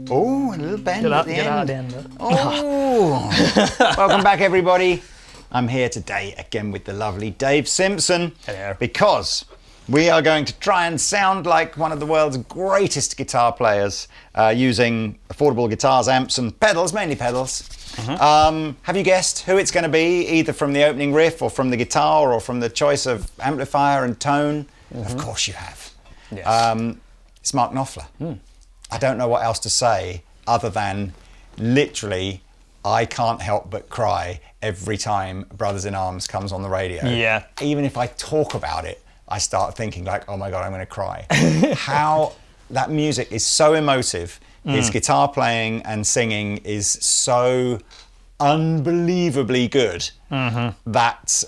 Oh, a little bend at the end. There. Oh, welcome back, everybody. I'm here today again with the lovely Dave Simpson. Hello. Because we are going to try and sound like one of the world's greatest guitar players using affordable guitars, amps and pedals, mainly pedals. Have you guessed who it's going to be, either from the opening riff or from the guitar or from the choice of amplifier and tone? Of course you have. Yes. It's Mark Knopfler. I don't know what else to say other than literally I can't help but cry every time Brothers in Arms comes on the radio. Yeah. Even if I talk about it, I start thinking like, oh my God, I'm going to cry. How that music is so emotive. His guitar playing and singing is so unbelievably good that,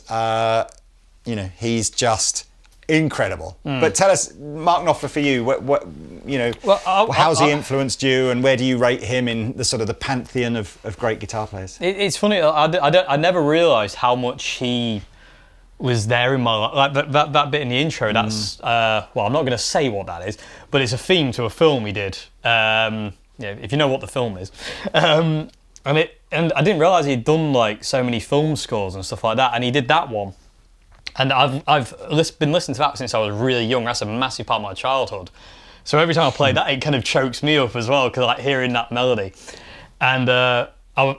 you know, he's just incredible. But tell us, Mark Knopfler, for you, what you know, how's he influenced you, and where do you rate him in the sort of the pantheon of great guitar players? It's funny. I never realised how much he was there in my life. Like that bit in the intro. That's well, I'm not going to say what that is, but it's a theme to a film he did. Yeah, if you know what the film is, and I didn't realise he'd done like so many film scores and stuff like that, and he did that one. And I've been listening to that since I was really young. That's a massive part of my childhood. So every time I play that, it kind of chokes me up as well, because like hearing that melody. And I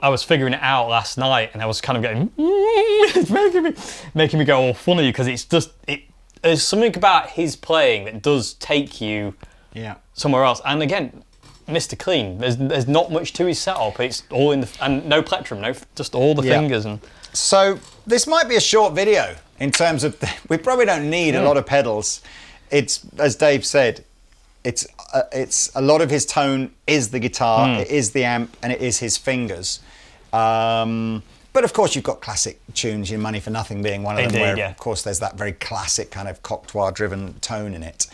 was figuring it out last night, and I was kind of getting, it's making me go all funny, because it's just, there's something about his playing that does take you somewhere else. And again, Mr. Clean, there's not much to his setup. It's all in the, and no plectrum, just all the fingers. And so this might be a short video. In terms of, we probably don't need a lot of pedals. It's, as Dave said, it's a lot of his tone is the guitar, it is the amp, and it is his fingers. But of course, you've got classic tunes, Money for Nothing being one of them, where of course there's that very classic kind of cocteau-driven tone in it.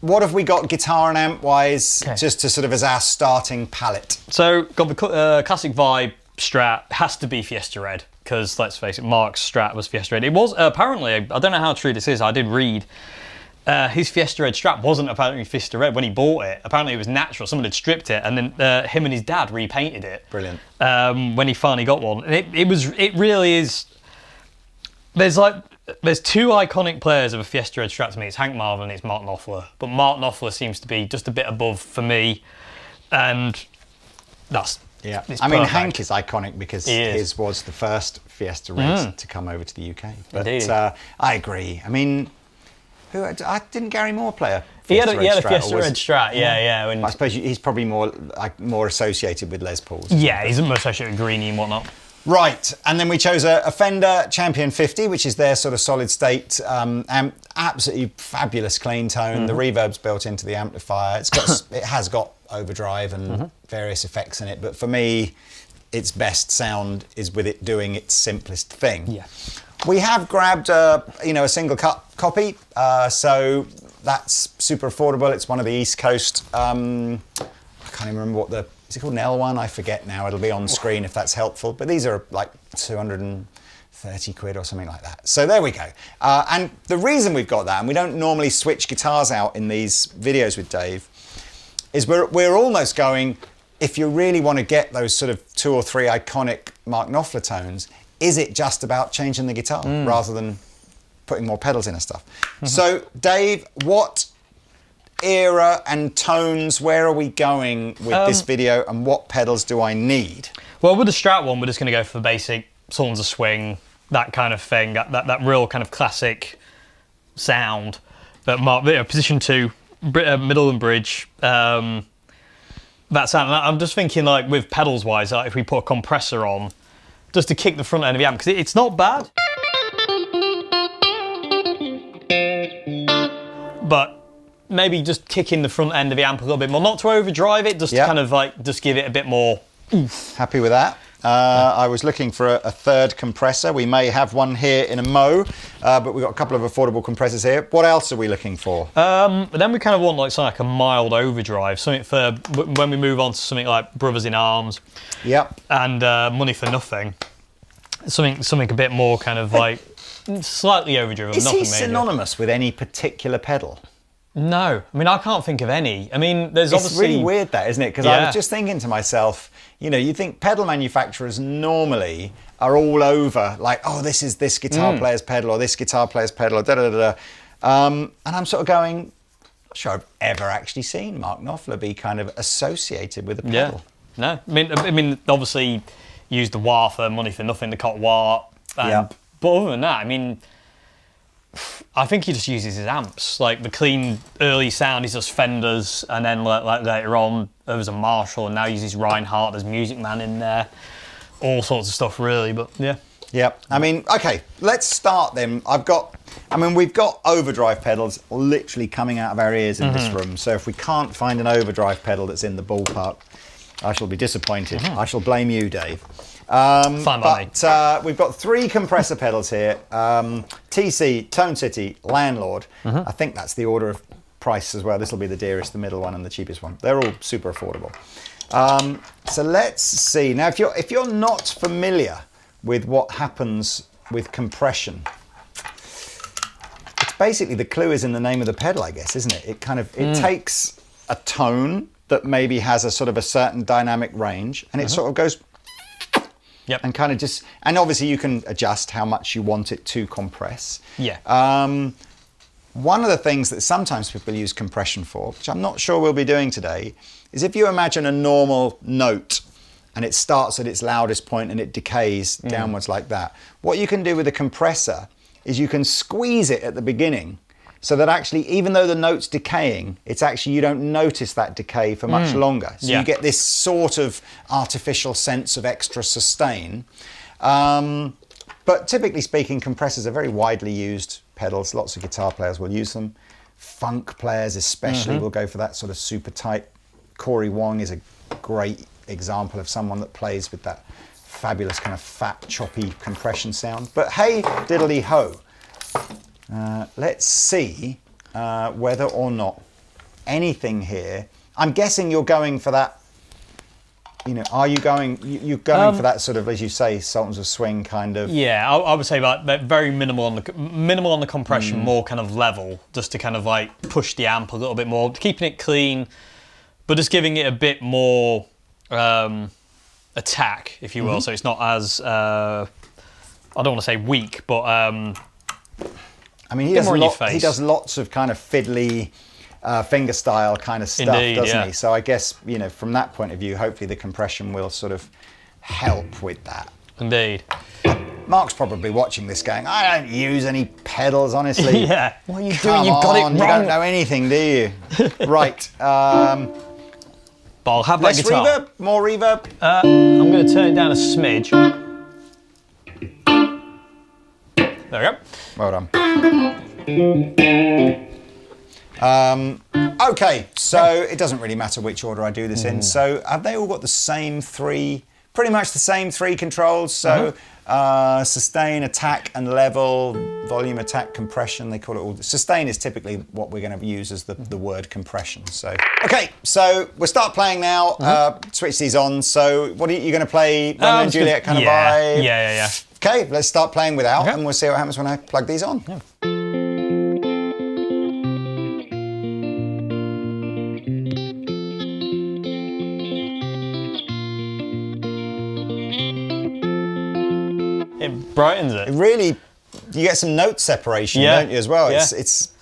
What have we got guitar and amp-wise, just to sort of as our starting palette? So, got the classic vibe Strat, has to be Fiesta Red. Because let's face it, Mark's Strat was Fiesta Red. It was apparently, I don't know how true this is, I did read, his Fiesta Red Strat wasn't apparently Fiesta Red when he bought it. Apparently it was natural, someone had stripped it, and then him and his dad repainted it. Brilliant. When he finally got one. And it really is, there's two iconic players of a Fiesta Red Strat to me. It's Hank Marvin and it's Mark Knopfler. But Mark Knopfler seems to be just a bit above for me, and that's... Yeah, I mean, Hank is iconic because his was the first Fiesta Red to come over to the UK. But I agree. I mean, didn't Gary Moore play a Fiesta Red Strat? He had a Fiesta Red Strat, yeah. I suppose he's probably more associated with Les Pauls. Yeah, he's more associated with Greenie and whatnot. Right, and then we chose a Fender Champion 50, which is their sort of solid state amp. Absolutely fabulous clean tone. The reverb's built into the amplifier. It has got overdrive and various effects in it, but for me, its best sound is with it doing its simplest thing. Yeah. We have grabbed a single cut copy, so that's super affordable. It's one of the East Coast. I can't even remember what is it called, an L1? I forget now. It'll be on screen if that's helpful. But these are like 230 quid or something like that. So there we go. And the reason we've got that, and we don't normally switch guitars out in these videos with Dave, is we're almost going, if you really want to get those sort of 2 or 3 iconic Mark Knopfler tones, is it just about changing the guitar rather than putting more pedals in and stuff? So Dave, what era and tones, where are we going with this video, and what pedals do I need? Well, with the Strat one, we're just going to go for the basic Sultans of Swing, that kind of thing, that real kind of classic sound. But position 2, middle and bridge, that sound. And I'm just thinking, like, with pedals wise, like, if we put a compressor on, just to kick the front end of the amp, because it's not bad. But maybe just kicking the front end of the amp a little bit more, not to overdrive it, just to kind of like, just give it a bit more oomph. Happy with that. I was looking for a third compressor. We may have one here in a Mo, but we've got a couple of affordable compressors here. What else are we looking for? But then we kind of want like something like a mild overdrive, something for when we move on to something like Brothers in Arms. Yep. And Money for Nothing. Something a bit more kind of like slightly overdriven. Is nothing he synonymous with any particular pedal? No, I mean I can't think of any. I mean, there's It's obviously really weird that, isn't it? Because I was just thinking to myself, you think pedal manufacturers normally are all over, like, oh, this is this guitar player's pedal or this guitar player's pedal or da-da-da-da. And I'm sort of going, not sure I've ever actually seen Mark Knopfler be kind of associated with a pedal. No, I mean, obviously used the wah for money for nothing, the cot wah. But other than that, I mean, I think he just uses his amps. Like the clean early sound, he's just Fenders, and then like later on there was a Marshall, and now he uses Reinhardt. There's Music Man in there, all sorts of stuff really. But yeah. I mean, okay, let's start then. We've got overdrive pedals literally coming out of our ears in this room. So if we can't find an overdrive pedal that's in the ballpark, I shall be disappointed. I shall blame you, Dave. Fine by me. We've got 3 compressor pedals here. TC, Tone City, Landlord. I think that's the order of price as well. This will be the dearest, the middle one, and the cheapest one. They're all super affordable. So let's see. Now, if you're not familiar with what happens with compression, it's basically the clue is in the name of the pedal, I guess, isn't it? It takes a tone that maybe has a sort of a certain dynamic range, and it sort of goes and kind of just, and obviously you can adjust how much you want it to compress. One of the things that sometimes people use compression for, which I'm not sure we'll be doing today, is if you imagine a normal note and it starts at its loudest point and it decays downwards like that. What you can do with a compressor is you can squeeze it at the beginning, so that actually, even though the note's decaying, it's actually, you don't notice that decay for much longer. So you get this sort of artificial sense of extra sustain. But typically speaking, compressors are very widely used pedals. Lots of guitar players will use them. Funk players especially will go for that sort of super tight. Corey Wong is a great example of someone that plays with that fabulous kind of fat, choppy compression sound. But hey, diddly ho. Let's see whether or not anything here. I'm guessing you're going for that. Are you going? You're going for that sort of, as you say, Sultans of Swing kind of. Yeah, I would say that very minimal on the compression, more kind of level, just to kind of like push the amp a little bit more, keeping it clean, but just giving it a bit more attack, if you will. So it's not as I don't want to say weak, but. He does lots of kind of fiddly, finger style kind of stuff, doesn't he? So I guess, from that point of view, hopefully the compression will sort of help with that. Indeed. Mark's probably watching this going, I don't use any pedals, honestly. Yeah. What are you doing? You've got it wrong. You don't know anything, do you? Right. But I'll have that guitar. Reverb? More reverb? I'm going to turn it down a smidge. There we go. Well done. Okay, so it doesn't really matter which order I do this in. So have they all got the same 3, pretty much the same 3 controls? So sustain, attack, and level, volume, attack, compression. They call it all. Sustain is typically what we're going to use as the word compression. So okay, so we'll start playing now. Switch these on. So what are you going to play? Romeo and Juliet kind of vibe? Yeah. Okay, let's start playing without, and we'll see what happens when I plug these on. Yeah. It brightens it. It really, you get some note separation, don't you, as well? Yeah. It's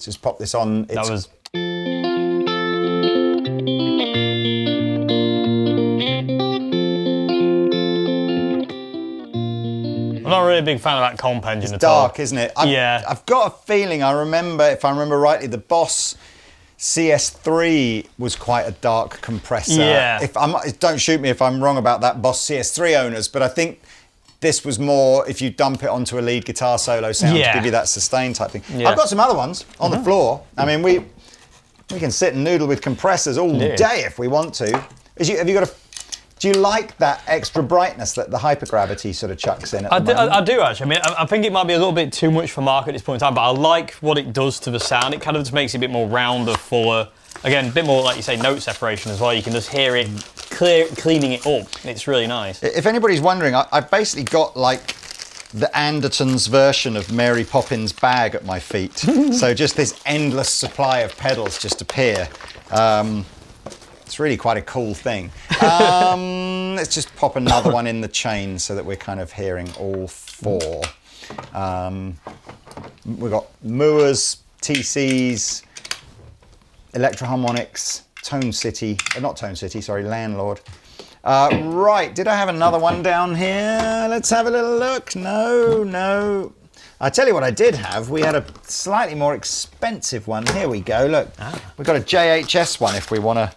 Let's just pop this on. That was. I'm not really a big fan of that comp engine at all. Dark, isn't it? I've got a feeling, if I remember rightly, the Boss CS3 was quite a dark compressor. Yeah. Don't shoot me if I'm wrong about that, Boss CS3 owners, but I think this was more if you dump it onto a lead guitar solo sound to give you that sustain type thing. Yeah. I've got some other ones on the floor. I mean, we can sit and noodle with compressors all day if we want to. Do Do you like that extra brightness that the hypergravity sort of chucks in at the moment? I do actually. I mean, I think it might be a little bit too much for Mark at this point in time, but I like what it does to the sound. It kind of just makes it a bit more rounder, fuller. Again, a bit more, like you say, note separation as well. You can just hear it cleaning it up. It's really nice. If anybody's wondering, I've basically got like the Andertons version of Mary Poppins' bag at my feet. So just this endless supply of pedals just appear. It's really quite a cool thing. Let's just pop another one in the chain so that we're kind of hearing all four. We've got Moores, TCs, Electroharmonics, Landlord. Right, did I have another one down here? Let's have a little look. No. I tell you what I did have. We had a slightly more expensive one. Here we go, look. We've got a JHS one if we want to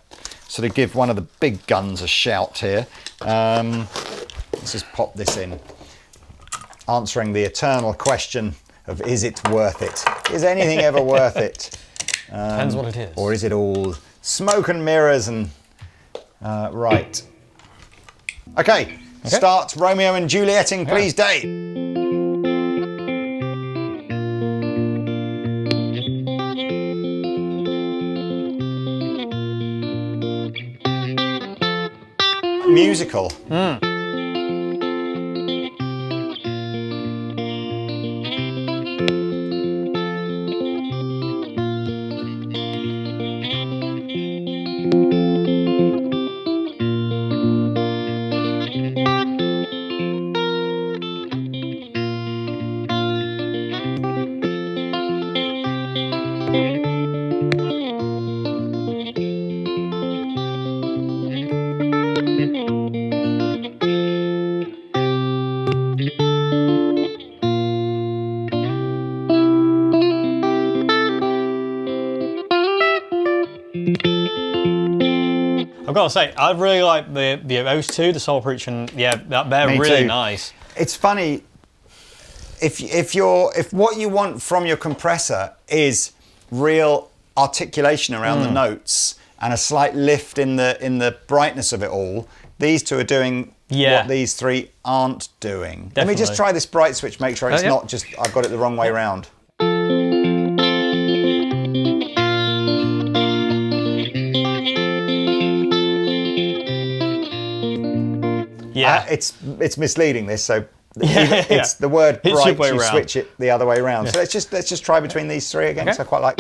sort of give one of the big guns a shout here. Let's just pop this in. Answering the eternal question of is it worth it? Is anything ever worth it? Depends what it is. Or is it all smoke and mirrors and... right. Okay, start Romeo and Julieting, please, Dave. Musical. I've got to say, I really like those two, the Soul Preacher, and they're Me really too. nice. It's funny, if what you want from your compressor is real articulation around the notes and a slight lift in the brightness of it all, these two are doing what these three aren't doing. Let me just try this bright switch, make sure it's not just I've got it the wrong way round. Yeah, it's misleading this. So it's the word bright. You switch it the other way around. Yeah. So let's just try between these three again. So I quite like.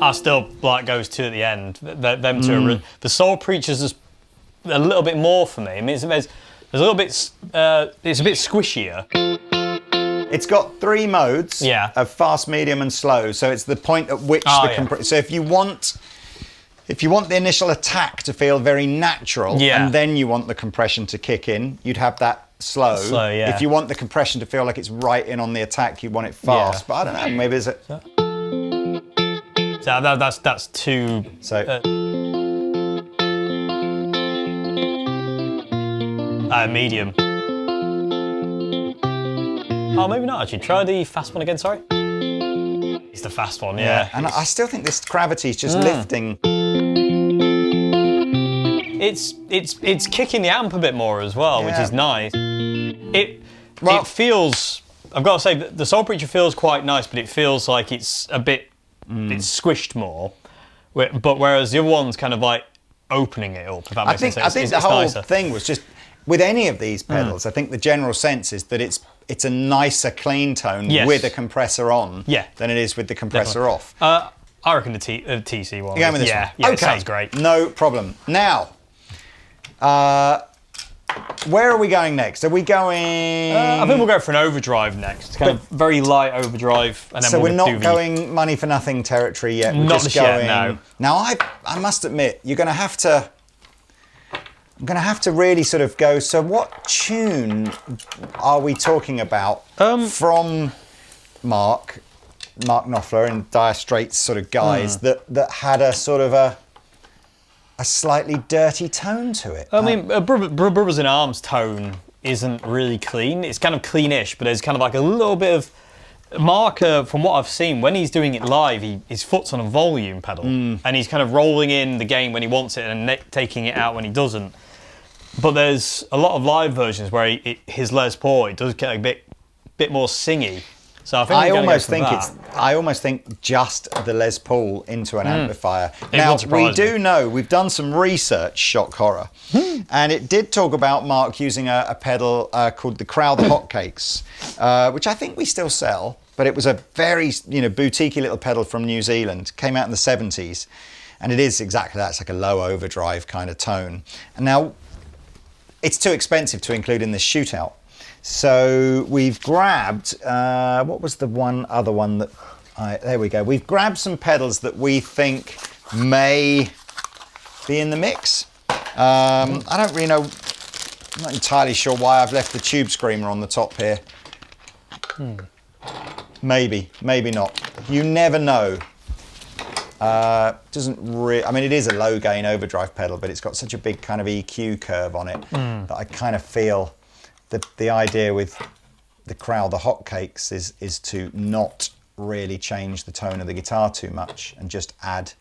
I still like those two at the end. Them two are really, the Soul Preacher's just a little bit more for me. I mean, there's a little bit. It's a bit squishier. It's got three modes of fast, medium, and slow. So it's the point at which So if you want the initial attack to feel very natural, and then you want the compression to kick in, you'd have that slow. If you want the compression to feel like it's right in on the attack, you want it fast. But I don't know. Maybe there's a. So that's two. So. Medium. Oh, maybe not actually. Try the fast one again, sorry. It's the fast one, yeah. And I still think this gravity is just lifting. It's kicking the amp a bit more as well, which is nice. It feels, I've got to say, the Soul Preacher feels quite nice, but it feels like it's a bit, it's squished more. But whereas the other one's kind of like opening it up, if that makes sense. I think the whole thing was just, with any of these pedals, I think the general sense is that it's a nicer clean tone with a compressor on than it is with the compressor off. I reckon the TC one. You're going with this one? Yeah, okay. It sounds great. No problem. Now, where are we going next? Are we going... I think we'll go for an overdrive next. Kind of very light overdrive. And then so we're not going money for nothing territory yet. We're not just going... Yet, no. Now, I must admit, you're going to have to... I'm going to have to really sort of go, so what tune are we talking about from Mark Knopfler and Dire Straits sort of guys that had a sort of a slightly dirty tone to it? I mean, Brothers in Arms tone isn't really clean. It's kind of cleanish, but there's kind of like a little bit of Mark, from what I've seen, when he's doing it live, his foot's on a volume pedal, and he's kind of rolling in the gain when he wants it and taking it out when he doesn't. But there's a lot of live versions where his Les Paul, it does get a bit more singy. So I think I almost think just the Les Paul into an amplifier. Now we do know we've done some research, shock horror, and it did talk about Mark using a pedal called the Crowd Hotcakes, which I think we still sell, but it was a very boutiquey little pedal from New Zealand. Came out in the 70s, and it is exactly that. It's like a low overdrive kind of tone. And now it's too expensive to include in this shootout. So we've grabbed, what was the other one that there we go. We've grabbed some pedals that we think may be in the mix. I don't really know, I'm not entirely sure why I've left the Tube Screamer on the top here. Maybe not. You never know. I mean, it is a low gain overdrive pedal, but it's got such a big kind of EQ curve on it that I kind of feel the idea with the Crowd Hotcakes is to not really change the tone of the guitar too much and just add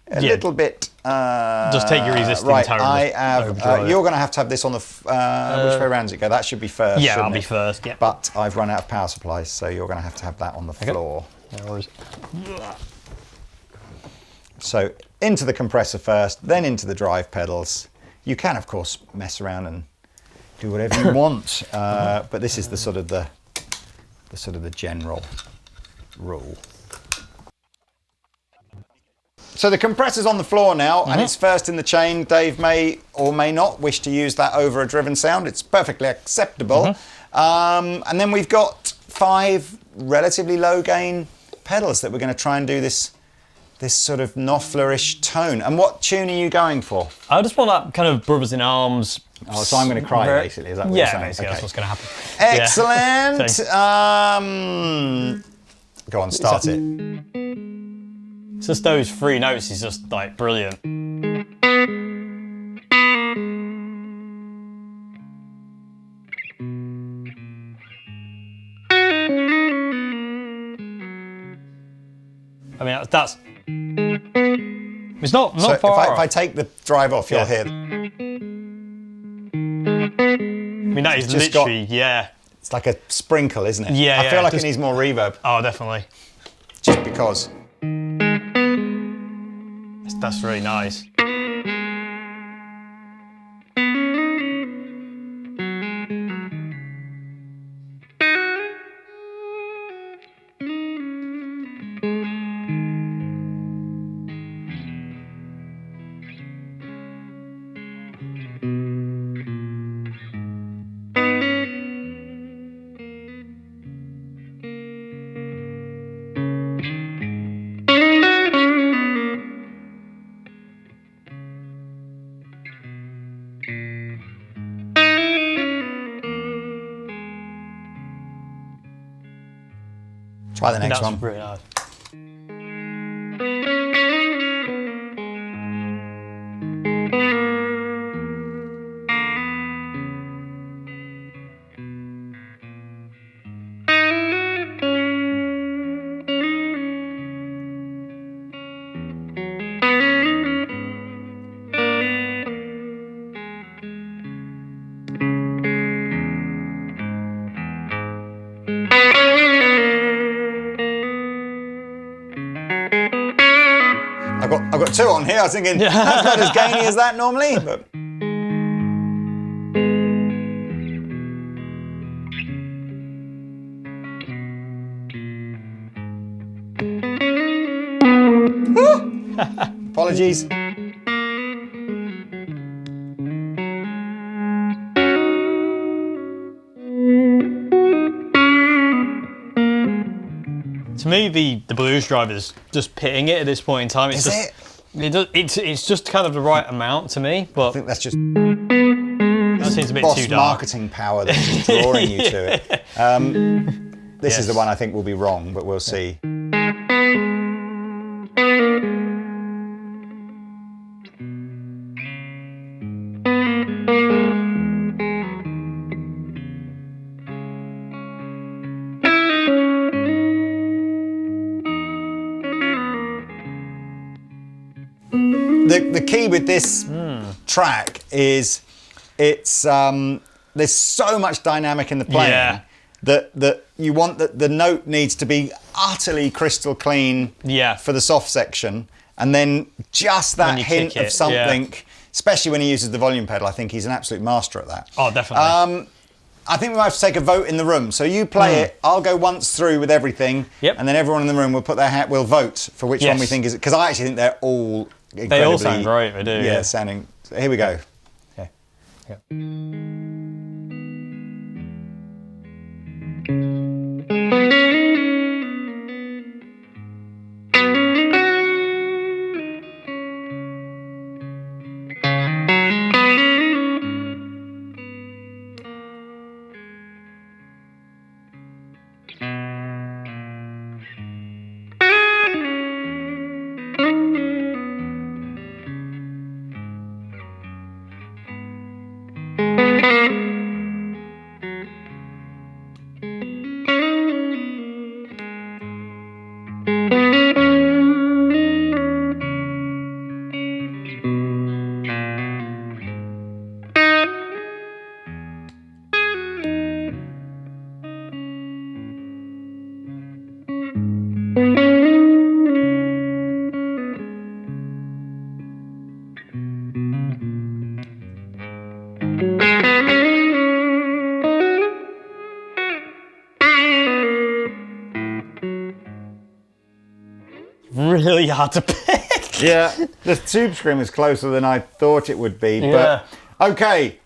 a little bit. Just take your existing tone. I have. You're going to have this on the. Which way around does it go? That should be first. Yeah, I'll be first. Yeah. But I've run out of power supplies, so you're going to have that on the floor. No worries. So into the compressor first, then into the drive pedals. You can, of course, mess around and do whatever you want, but this is the sort of the general rule. So the compressor's on the floor now, and it's first in the chain. Dave may or may not wish to use that over a driven sound. It's perfectly acceptable. And then we've got 5 relatively low gain pedals that we're going to try and do this sort of Knopfler-ish tone. And what tune are you going for? I just want that kind of Brothers in Arms. Oh, so I'm going to cry, basically. Is that what you're saying? Basically, that's what's going to happen. Excellent. Yeah. Go on, start it. It's just those 3 notes is just like brilliant. I mean, that's. It's not so far. If I take the drive off, you'll hear. I mean, that is literally, It's like a sprinkle, isn't it? Yeah, I feel like it needs more reverb. Oh, definitely. Just because. That's really nice. Try the next one. That's really nice. I've got 2 on here. I was thinking that's not as gainy as that normally. But. Apologies. To me, the blues drive is just pitting it at this point in time. It's just kind of the right amount to me, but I think that's just that seems a bit too dark. Marketing power that's just drawing you to it. This is the one I think will be wrong, but we'll see. the key with this track is it's there's so much dynamic in the playing that you want the note needs to be utterly crystal clean for the soft section, and then just that hint of something, especially when he uses the volume pedal. I think he's an absolute master at that. Oh, definitely. I think we might have to take a vote in the room. So you play it, I'll go once through with everything, and then everyone in the room will put their hat, we'll vote for which one we think is, because I actually think they're all incredibly... They all sound great, they do. Yeah, sounding... So here we go. Okay. Yeah. Really hard to pick. Yeah, the Tube Scream is closer than I thought it would be. But okay,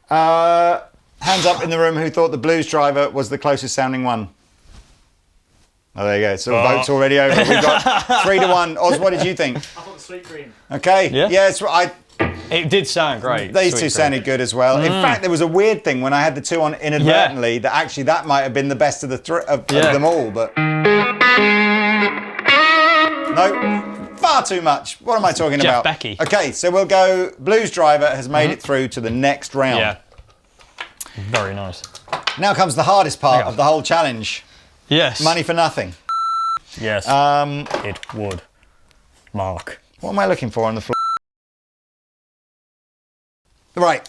hands up in the room who thought the Blues Driver was the closest sounding one. Oh, there you go. So the vote's already over. We've got 3-1. Oz, what did you think? I thought the Sweet Cream. Okay. Yeah, it's right. It did sound great. These two sounded good as well. In fact, there was a weird thing when I had the two on inadvertently that actually that might have been the best of the of them all, but no, far too much. What am I talking Jeff about? Becky. Okay, so we'll go. Blues Driver has made it through to the next round. Yeah. Very nice. Now comes the hardest part of the whole challenge. Yes. Money for nothing. Yes. It would. Mark. What am I looking for on the floor? Right.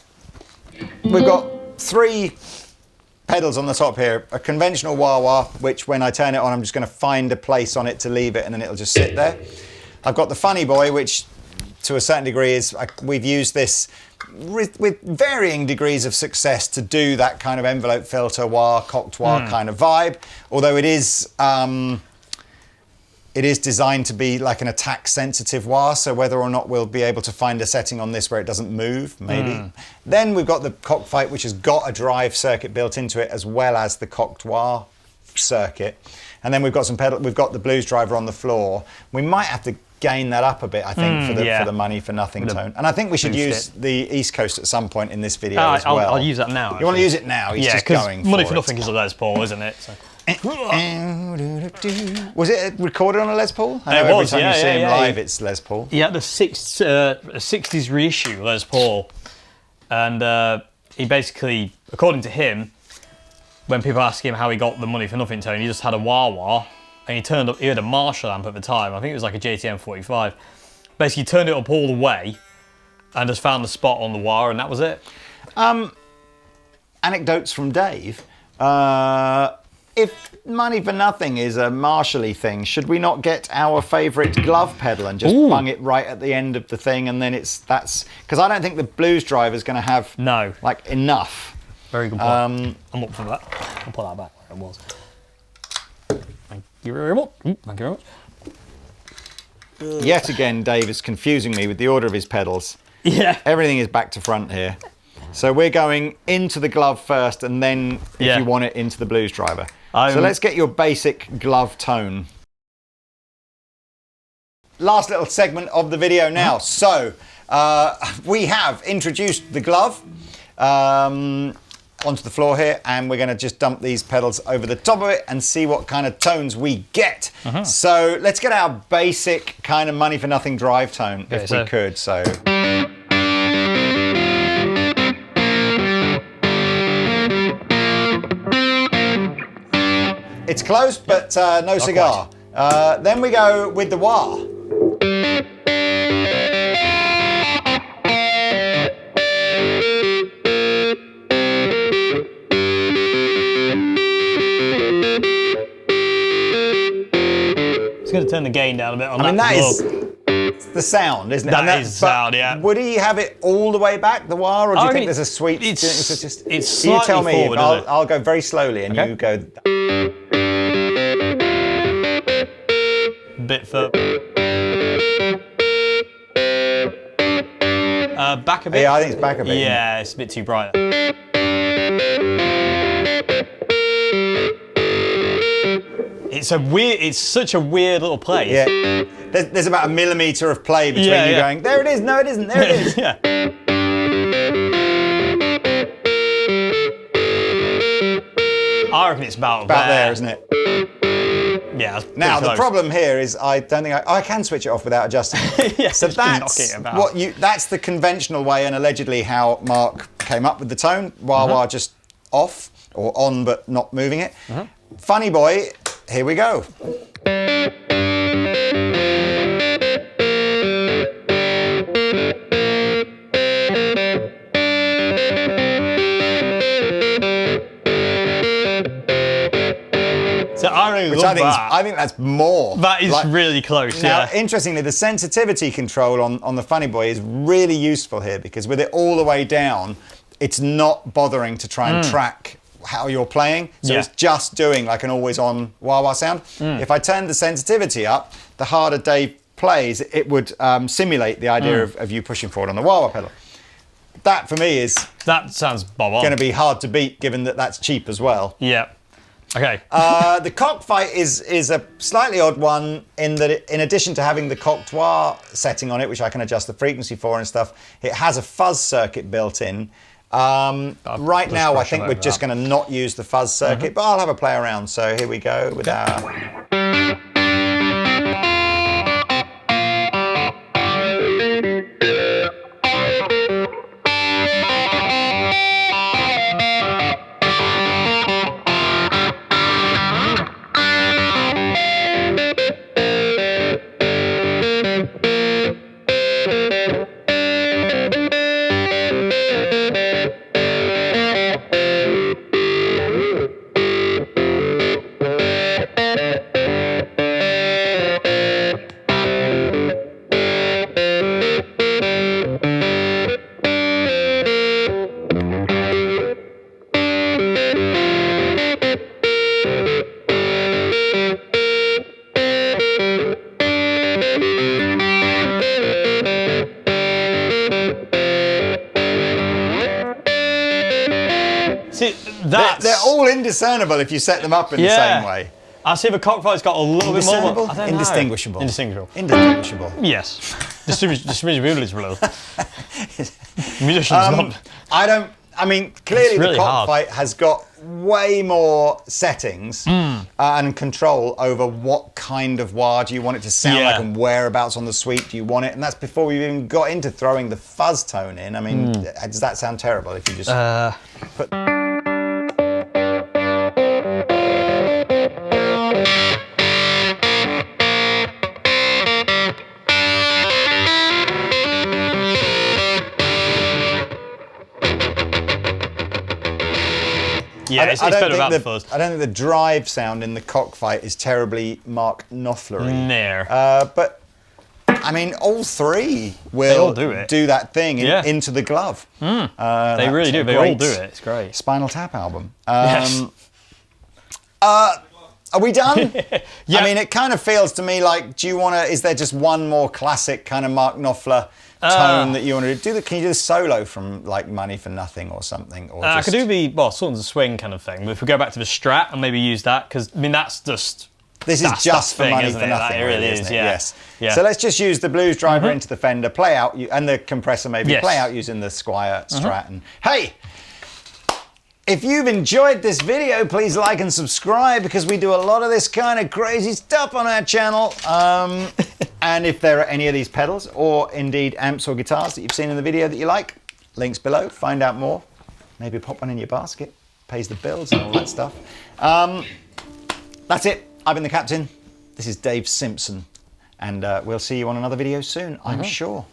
We've got 3 pedals on the top here. A conventional wah-wah, which when I turn it on, I'm just going to find a place on it to leave it, and then it'll just sit there. I've got the Funny Boy, which to a certain degree is, we've used this with varying degrees of success to do that kind of envelope filter wah, cocked wah kind of vibe. Although it is designed to be like an attack sensitive wah, so whether or not we'll be able to find a setting on this where it doesn't move, maybe. Then we've got the Cockfight, which has got a drive circuit built into it as well as the cocked wah circuit. And then we've got we've got the Blues Driver on the floor. We might have to gain that up a bit, I think, for the money for nothing tone. And I think we should use the East Coast at some point in this video as well. I'll use that now. You want to use it now? He's just going for Money for Nothing is a Les Paul, isn't it? So. Was it recorded on a Les Paul? I know every time you see him live, it's Les Paul. He had the 60s reissue Les Paul, and he basically, according to him, when people ask him how he got the Money for Nothing tone, he just had a wah-wah, and he turned up. He had a Marshall amp at the time. I think it was like a JTM 45. Basically, he turned it up all the way, and just found the spot on the wah, and that was it. Anecdotes from Dave. If Money for Nothing is a Marshall-y thing, should we not get our favourite glove pedal and just bung it right at the end of the thing, and then that's because I don't think the Blues Driver is going to have like enough. Very good point. I'm up for that. I'll put that back where it was. Thank you very much. Thank you very much. Yet again, Dave is confusing me with the order of his pedals. Yeah. Everything is back to front here. So we're going into the glove first, and then, if you want it, into the Blues Driver. So let's get your basic glove tone. Last little segment of the video now. So we have introduced the glove onto the floor here, and we're going to just dump these pedals over the top of it and see what kind of tones we get. So let's get our basic kind of Money for Nothing drive tone, if we could. So. It's close, but no cigar. Then we go with the wah. turn the gain down a bit on I mean, that as is well. the sound, isn't it? That And is the sound, but yeah. Would he have it all the way back, the wah, or do you think there's a sweet... It's just, slightly you tell me. forward, isn't it? I'll go very slowly, and Okay. you go... Bit for... back a bit? Yeah, I think it's back a bit. Yeah, it's a bit too bright. It's such a weird little place. Yeah. There's about a millimetre of play between you going, there it is, no it isn't, there it is. Yeah. I reckon it's about There, isn't it? Yeah. Now the problem here is I don't think I can switch it off without adjusting it. Yeah, so just that's knocking it about. that's the conventional way, and allegedly how Mark came up with the tone. Wah just off or on but not moving it. Funny Boy, here we go. So I really Which love that. I think that's more. That is really close, Now, yeah. interestingly, the sensitivity control on the Funny Boy is really useful here, because with it all the way down, it's not bothering to try and track how you're playing. So it's just doing like an always-on wah-wah sound. If I turned the sensitivity up, the harder Dave plays, it would simulate the idea of you pushing forward on the wah-wah pedal. That, for me, is That sounds bob on. going to be hard to beat, given that that's cheap as well. Yeah. Okay. The cockfight is a slightly odd one in that in addition to having the cocktoir setting on it, which I can adjust the frequency for and stuff, it has a fuzz circuit built in. Right now, I think we're just going to not use the fuzz circuit, but I'll have a play around. So here we go with our... See, They're all indiscernible if you set them up in the same way. I see the cockfight's got a little bit more. Indiscernible? I don't know. Indistinguishable. Indistinguishable. Indistinguishable. Yes. Distinguishable. Musicians not. I mean, clearly really the cockfight has got way more settings and control over what kind of wah do you want it to sound like and whereabouts on the suite do you want it. And that's before we've even got into throwing the fuzz tone in. I mean, does that sound terrible if you just put... Yeah, it's better without the fuzz. I don't think the drive sound in the cockfight is terribly Mark Knopfler-y. No. But, I mean, all three will do that thing into the glove. They really do. They all do it. It's great. Spinal Tap album. Yes. Are we done? Yeah. I mean, it kind of feels to me like, is there just one more classic kind of Mark Knopfler tone that you want to do? Can you do the solo from like Money for Nothing or something? Or I could do the Swords of Swing kind of thing, but if we go back to the Strat and maybe use that, because I mean that's just this is just for thing, Money isn't for it? Nothing. It really isn't is. it? Yeah. Yes. Yeah. So let's just use the blues driver into the Fender, play out, and the compressor maybe play out using the Squire Strat. And hey. If you've enjoyed this video, please like and subscribe, because we do a lot of this kind of crazy stuff on our channel. And if there are any of these pedals, or indeed amps or guitars that you've seen in the video that you like, links below, find out more. Maybe pop one in your basket, pays the bills and all that stuff. That's it. I've been the Captain. This is Dave Simpson. And we'll see you on another video soon, I'm sure.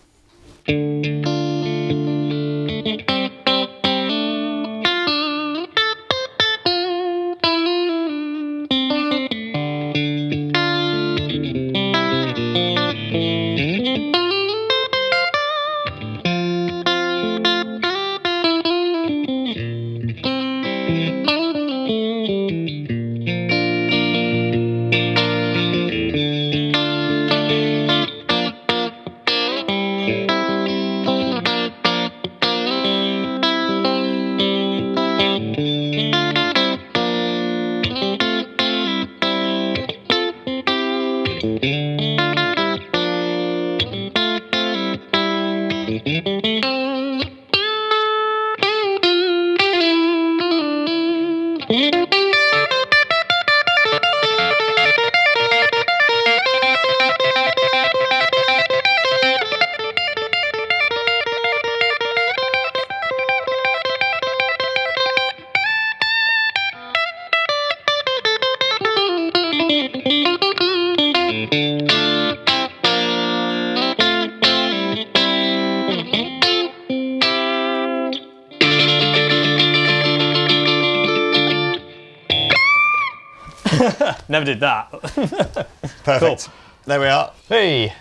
Never did that. Perfect. There we are. Hey.